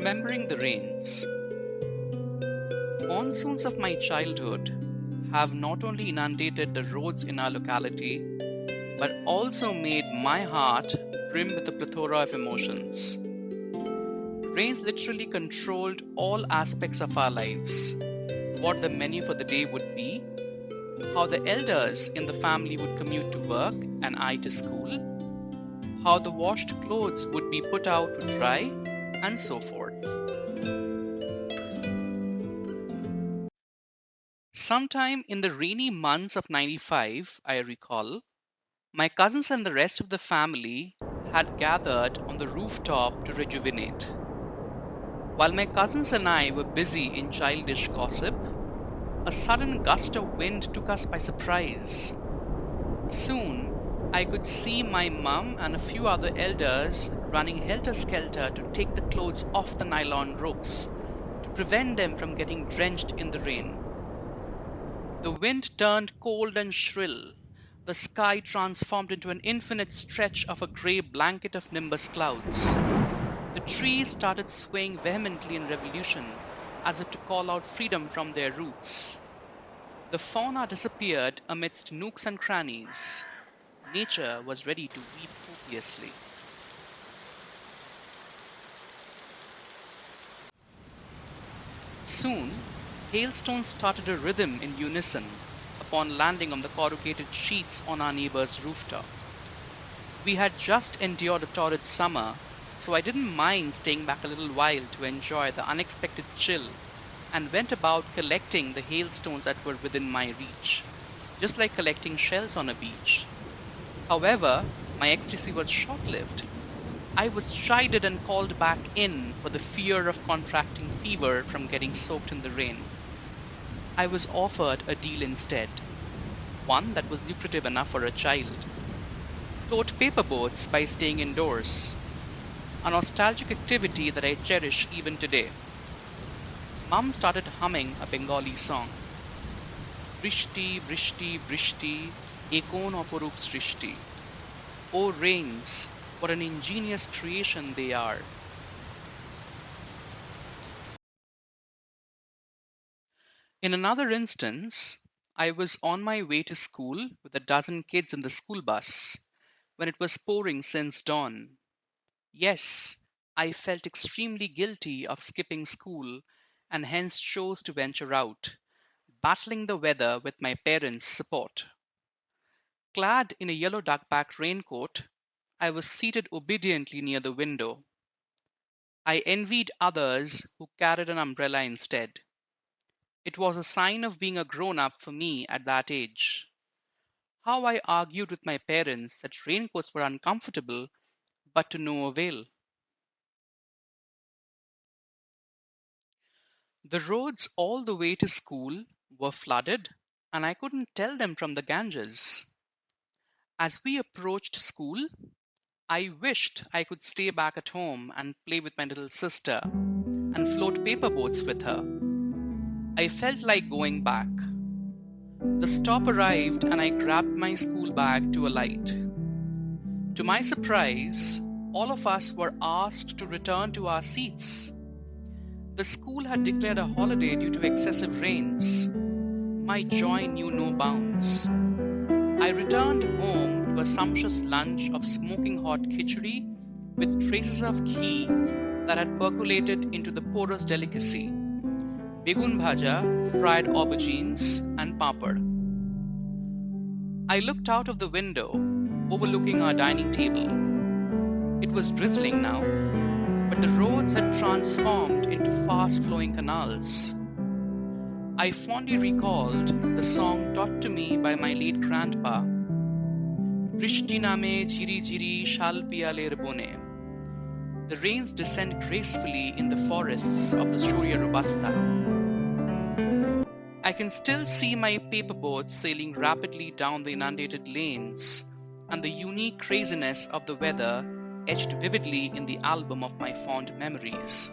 Remembering the rains. Monsoons of my childhood have not only inundated the roads in our locality, but also made my heart brim with a plethora of emotions. Rains literally controlled all aspects of our lives. What the menu for the day would be, how the elders in the family would commute to work and I to school, how the washed clothes would be put out to dry, and so forth. Sometime in the rainy months of 95, I recall, my cousins and the rest of the family had gathered on the rooftop to rejuvenate. While my cousins and I were busy in childish gossip, a sudden gust of wind took us by surprise. Soon, I could see my mum and a few other elders running helter-skelter to take the clothes off the nylon ropes to prevent them from getting drenched in the rain. The wind turned cold and shrill. The sky transformed into an infinite stretch of a grey blanket of nimbus clouds. The trees started swaying vehemently in revolution, as if to call out freedom from their roots. The fauna disappeared amidst nooks and crannies. Nature was ready to weep copiously. Soon, hailstones started a rhythm in unison upon landing on the corrugated sheets on our neighbor's rooftop. We had just endured a torrid summer, so I didn't mind staying back a little while to enjoy the unexpected chill and went about collecting the hailstones that were within my reach, just like collecting shells on a beach. However, my ecstasy was short-lived. I was chided and called back in for the fear of contracting fever from getting soaked in the rain. I was offered a deal instead, one that was lucrative enough for a child. Float paper boats by staying indoors, a nostalgic activity that I cherish even today. Mum started humming a Bengali song. Brishti, Brishti, Brishti, Ekon Oporup Srishti. O rains, what an ingenious creation they are. In another instance, I was on my way to school with a dozen kids in the school bus when it was pouring since dawn. Yes, I felt extremely guilty of skipping school and hence chose to venture out, battling the weather with my parents' support. Clad in a yellow duckback raincoat, I was seated obediently near the window. I envied others who carried an umbrella instead. It was a sign of being a grown-up for me at that age. How I argued with my parents that raincoats were uncomfortable, but to no avail. The roads all the way to school were flooded, and I couldn't tell them from the Ganges. As we approached school, I wished I could stay back at home and play with my little sister and float paper boats with her. I felt like going back. The stop arrived and I grabbed my school bag to alight. To my surprise, all of us were asked to return to our seats. The school had declared a holiday due to excessive rains. My joy knew no bounds. I returned home to a sumptuous lunch of smoking hot khichdi with traces of ghee that had percolated into the porous delicacy. Begun bhaja, fried aubergines, and papad. I looked out of the window, overlooking our dining table. It was drizzling now, but the roads had transformed into fast-flowing canals. I fondly recalled the song taught to me by my late grandpa, Brishti name jiri jiri shal piyaler bone. The rains descend gracefully in the forests of the Shoria Robusta. I can still see my paperboat sailing rapidly down the inundated lanes, and the unique craziness of the weather etched vividly in the album of my fond memories.